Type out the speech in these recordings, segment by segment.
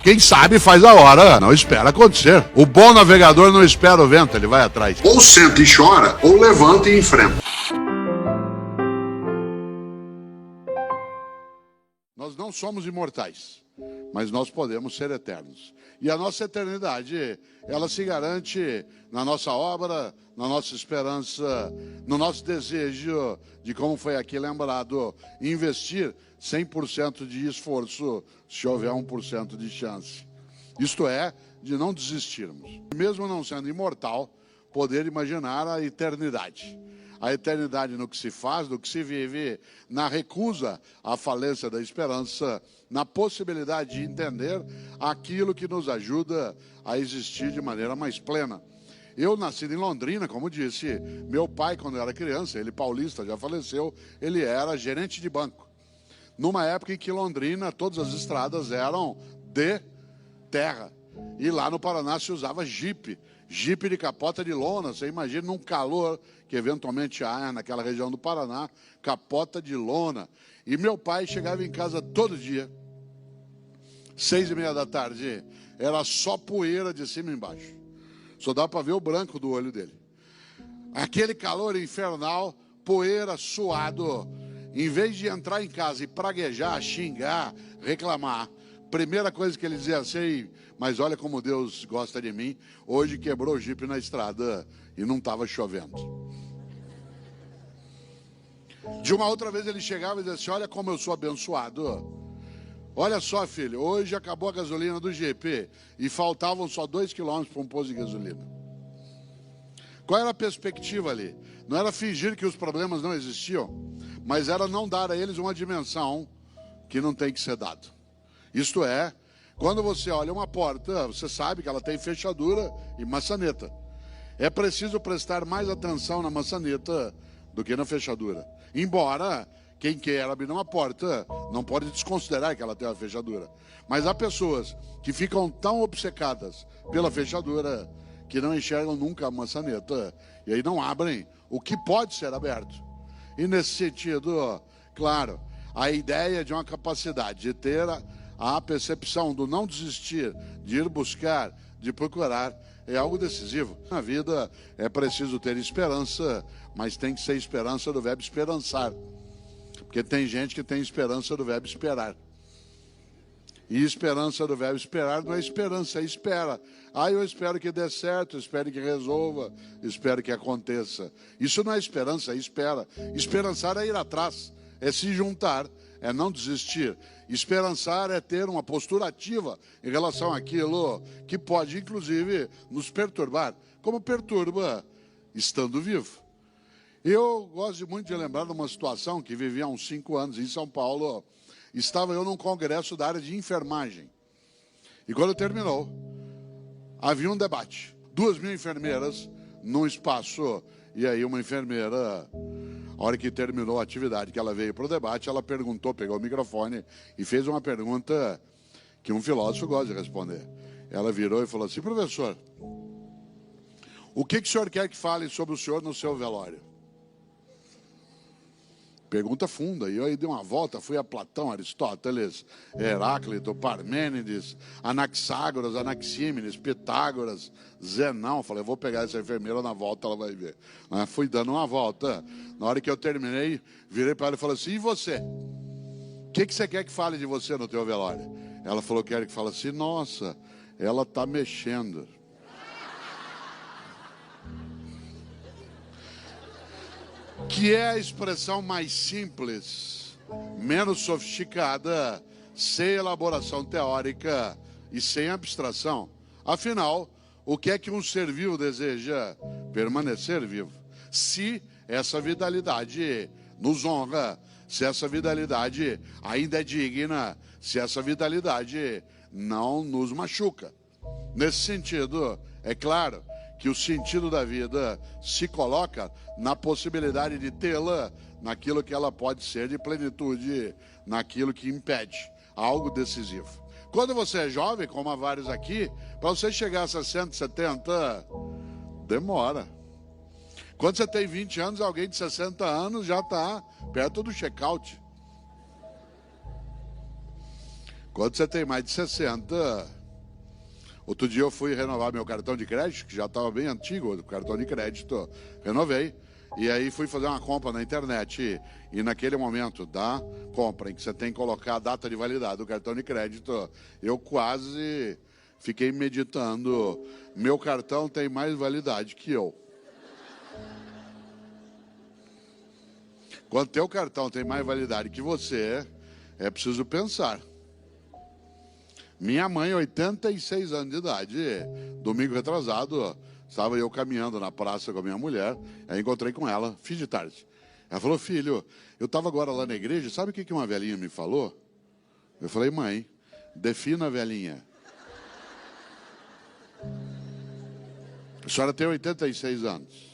Quem sabe faz a hora, não espera acontecer. O bom navegador não espera o vento, ele vai atrás. Ou senta e chora, ou levanta e enfrenta. Nós não somos imortais, mas nós podemos ser eternos. E a nossa eternidade, ela se garante na nossa obra, na nossa esperança, no nosso desejo de, como foi aqui lembrado, investir 100% de esforço se houver 1% de chance. Isto é, de não desistirmos. Mesmo não sendo imortal, poder imaginar a eternidade. A eternidade no que se faz, no que se vive, na recusa à falência da esperança, na possibilidade de entender aquilo que nos ajuda a existir de maneira mais plena. Eu, nascido em Londrina, como disse, meu pai, quando eu era criança, ele paulista, já faleceu, ele era gerente de banco. Numa época em que Londrina, todas as estradas eram de terra. E lá no Paraná se usava jipe de capota de lona. Você imagina num calor que eventualmente há naquela região do Paraná, capota de lona. E meu pai chegava em casa todo dia, 6h30 da tarde, era só poeira de cima e embaixo. Só dá para ver o branco do olho dele. Aquele calor infernal, poeira, suado. Em vez de entrar em casa e praguejar, xingar, reclamar, primeira coisa que ele dizia assim: mas olha como Deus gosta de mim, hoje quebrou o jipe na estrada e não estava chovendo. De uma outra vez ele chegava e dizia assim: olha como eu sou abençoado. Olha só, filho, hoje acabou a gasolina do GP e faltavam só 2 quilômetros para um posto de gasolina. Qual era a perspectiva ali? Não era fingir que os problemas não existiam, mas era não dar a eles uma dimensão que não tem que ser dado. Isto é, quando você olha uma porta, você sabe que ela tem fechadura e maçaneta. É preciso prestar mais atenção na maçaneta do que na fechadura. Embora quem quer abrir uma porta não pode desconsiderar que ela tem uma fechadura. Mas há pessoas que ficam tão obcecadas pela fechadura que não enxergam nunca a maçaneta e aí não abrem o que pode ser aberto. E nesse sentido, claro, a ideia de uma capacidade de ter a percepção do não desistir, de ir buscar, de procurar, é algo decisivo. Na vida é preciso ter esperança, mas tem que ser esperança do verbo esperançar. Porque tem gente que tem esperança do verbo esperar. E esperança do verbo esperar não é esperança, é espera. Eu espero que dê certo, espero que resolva, espero que aconteça. Isso não é esperança, é espera. Esperançar é ir atrás, é se juntar, é não desistir. Esperançar é ter uma postura ativa em relação àquilo que pode, inclusive, nos perturbar, como perturba estando vivo. Eu gosto muito de lembrar de uma situação que vivi há uns 5 anos em São Paulo. Estava eu num congresso da área de enfermagem. E quando terminou, havia um debate. 2.000 enfermeiras num espaço. E aí uma enfermeira, a hora que terminou a atividade, que ela veio para o debate, ela perguntou, pegou o microfone e fez uma pergunta que um filósofo gosta de responder. Ela virou e falou assim: professor, o que o senhor quer que fale sobre o senhor no seu velório? Pergunta funda. E eu aí dei uma volta, fui a Platão, Aristóteles, Heráclito, Parmênides, Anaxágoras, Anaxímenes, Pitágoras, Zenão. Falei, eu vou pegar essa enfermeira na volta, ela vai ver. Fui dando uma volta. Na hora que eu terminei, virei para ela e falei assim: e você? O que você quer que fale de você no teu velório? Ela falou, quero que fale assim: nossa, ela está mexendo. Que é a expressão mais simples, menos sofisticada, sem elaboração teórica e sem abstração. Afinal, o que é que um ser vivo deseja? Permanecer vivo. Se essa vitalidade nos honra, se essa vitalidade ainda é digna, se essa vitalidade não nos machuca. Nesse sentido, é claro que o sentido da vida se coloca na possibilidade de tê-la naquilo que ela pode ser de plenitude, naquilo que impede, algo decisivo. Quando você é jovem, como há vários aqui, para você chegar a 60, 70, demora. Quando você tem 20 anos, alguém de 60 anos já está perto do check-out. Quando você tem mais de 60... Outro dia eu fui renovar meu cartão de crédito, que já estava bem antigo, o cartão de crédito, renovei. E aí fui fazer uma compra na internet e naquele momento da compra em que você tem que colocar a data de validade do cartão de crédito, eu quase fiquei meditando, meu cartão tem mais validade que eu. Quando teu cartão tem mais validade que você, é preciso pensar. Minha mãe, 86 anos de idade, domingo retrasado, estava eu caminhando na praça com a minha mulher, aí encontrei com ela, fim de tarde. Ela falou, filho, eu estava agora lá na igreja, sabe o que uma velhinha me falou? Eu falei, mãe, defina a velhinha. A senhora tem 86 anos.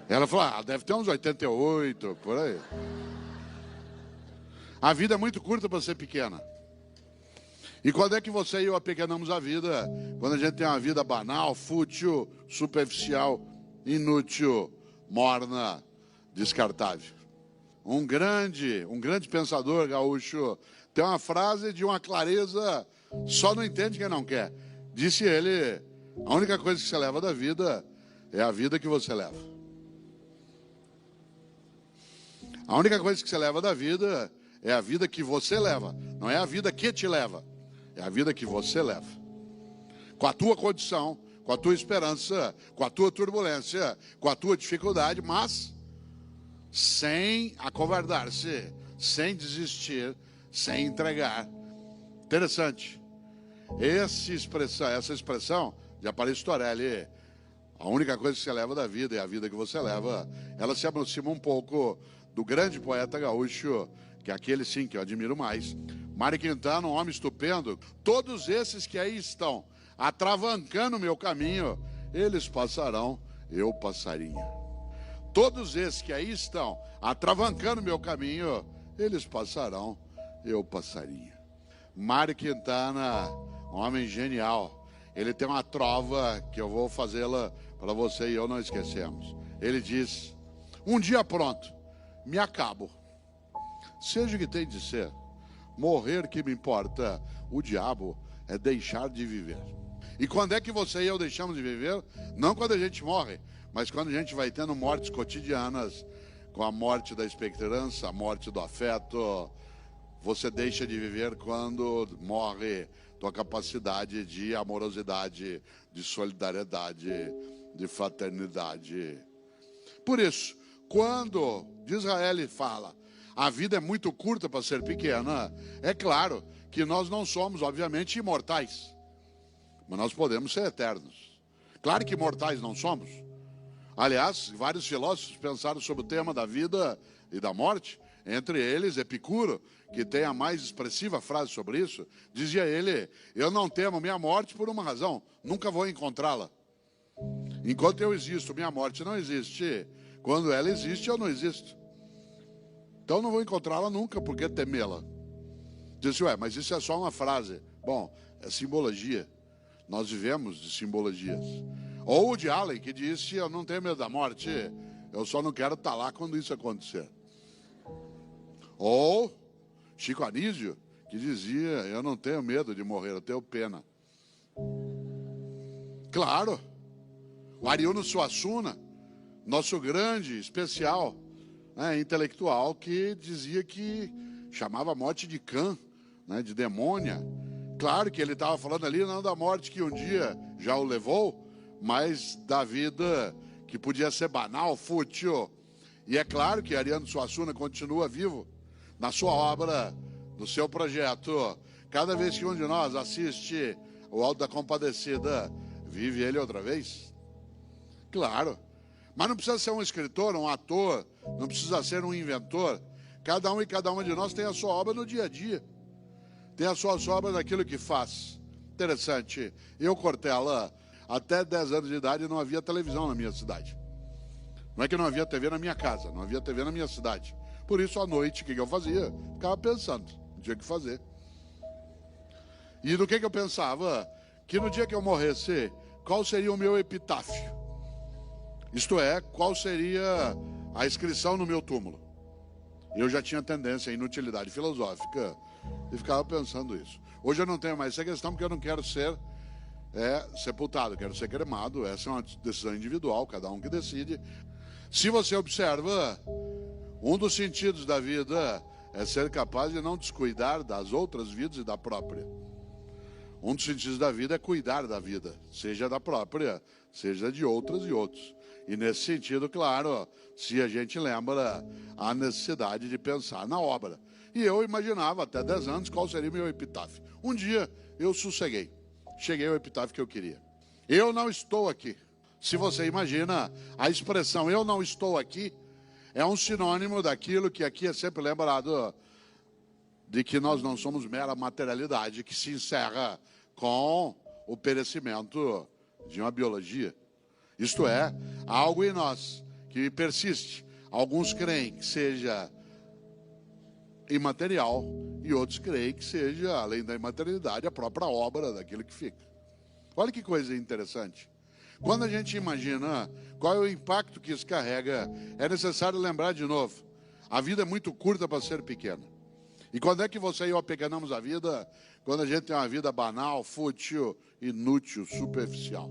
Ela falou, deve ter uns 88, por aí. A vida é muito curta para ser pequena. E quando é que você e eu apequenamos a vida? Quando a gente tem uma vida banal, fútil, superficial, inútil, morna, descartável. Um grande pensador gaúcho tem uma frase de uma clareza, só não entende quem não quer. Disse ele, a única coisa que você leva da vida é a vida que você leva. A única coisa que você leva da vida é a vida que você leva, não é a vida que te leva. É a vida que você leva. Com a tua condição, com a tua esperança, com a tua turbulência, com a tua dificuldade, mas sem acovardar-se, sem desistir, sem entregar. Interessante. Essa expressão de Aparicio Torelli, a única coisa que você leva da vida é a vida que você leva, ela se aproxima um pouco do grande poeta gaúcho, que é aquele sim que eu admiro mais, Mário Quintana, um homem estupendo. Todos esses que aí estão atravancando o meu caminho, eles passarão, eu passarinho. Todos esses que aí estão atravancando o meu caminho, eles passarão, eu passarinho. Mário Quintana, um homem genial. Ele tem uma trova que eu vou fazê-la para você e eu não esquecemos. Ele diz, um dia pronto, me acabo. Seja o que tem de ser. Morrer que me importa, o diabo é deixar de viver. E quando é que você e eu deixamos de viver? Não quando a gente morre, mas quando a gente vai tendo mortes cotidianas, com a morte da esperança, a morte do afeto. Você deixa de viver quando morre tua capacidade de amorosidade, de solidariedade, de fraternidade. Por isso, quando Disraeli fala, a vida é muito curta para ser pequena, é claro que nós não somos, obviamente, imortais. Mas nós podemos ser eternos. Claro que imortais não somos. Aliás, vários filósofos pensaram sobre o tema da vida e da morte. Entre eles, Epicuro, que tem a mais expressiva frase sobre isso, dizia ele, eu não temo minha morte por uma razão, nunca vou encontrá-la. Enquanto eu existo, minha morte não existe. Quando ela existe, eu não existo. Então não vou encontrá-la nunca, por que temê-la? Disse, mas isso é só uma frase. Bom, é simbologia. Nós vivemos de simbologias. Ou o de Allen, que disse, eu não tenho medo da morte, eu só não quero estar lá quando isso acontecer. Ou Chico Anísio, que dizia, eu não tenho medo de morrer, eu tenho pena. Claro, o Ariano Suassuna, nosso grande, especial, intelectual, que dizia que chamava a morte de cã, de demônia. Claro que ele estava falando ali não da morte que um dia já o levou, mas da vida que podia ser banal, fútil. E é claro que Ariano Suassuna continua vivo na sua obra, no seu projeto. Cada vez que um de nós assiste o Alto da Compadecida, vive ele outra vez? Claro. Mas não precisa ser um escritor, um ator, não precisa ser um inventor. Cada um e cada uma de nós tem a sua obra no dia a dia. Tem a sua obra naquilo que faz. Interessante. Eu, Cortella, até 10 anos de idade não havia televisão na minha cidade. Não é que não havia TV na minha casa, não havia TV na minha cidade. Por isso, à noite, o que eu fazia? Ficava pensando, não tinha o que fazer. E do que eu pensava? Que no dia que eu morresse, qual seria o meu epitáfio? Isto é, qual seria a inscrição no meu túmulo? Eu já tinha tendência à inutilidade filosófica, e ficava pensando isso. Hoje eu não tenho mais essa questão porque eu não quero ser sepultado, quero ser cremado. Essa é uma decisão individual, cada um que decide. Se você observa, um dos sentidos da vida é ser capaz de não descuidar das outras vidas e da própria. Um dos sentidos da vida é cuidar da vida, seja da própria, seja de outras e outros. E nesse sentido, claro, se a gente lembra a necessidade de pensar na obra. E eu imaginava até 10 anos qual seria o meu epitáfio. Um dia eu sosseguei, cheguei ao epitáfio que eu queria. Eu não estou aqui. Se você imagina, a expressão eu não estou aqui é um sinônimo daquilo que aqui é sempre lembrado, de que nós não somos mera materialidade que se encerra com o perecimento de uma biologia. Isto é, algo em nós que persiste. Alguns creem que seja imaterial e outros creem que seja, além da imaterialidade, a própria obra daquilo que fica. Olha que coisa interessante. Quando a gente imagina qual é o impacto que isso carrega, é necessário lembrar de novo, a vida é muito curta para ser pequena. E quando é que você e eu apequenamos a vida? Quando a gente tem uma vida banal, fútil, inútil, superficial.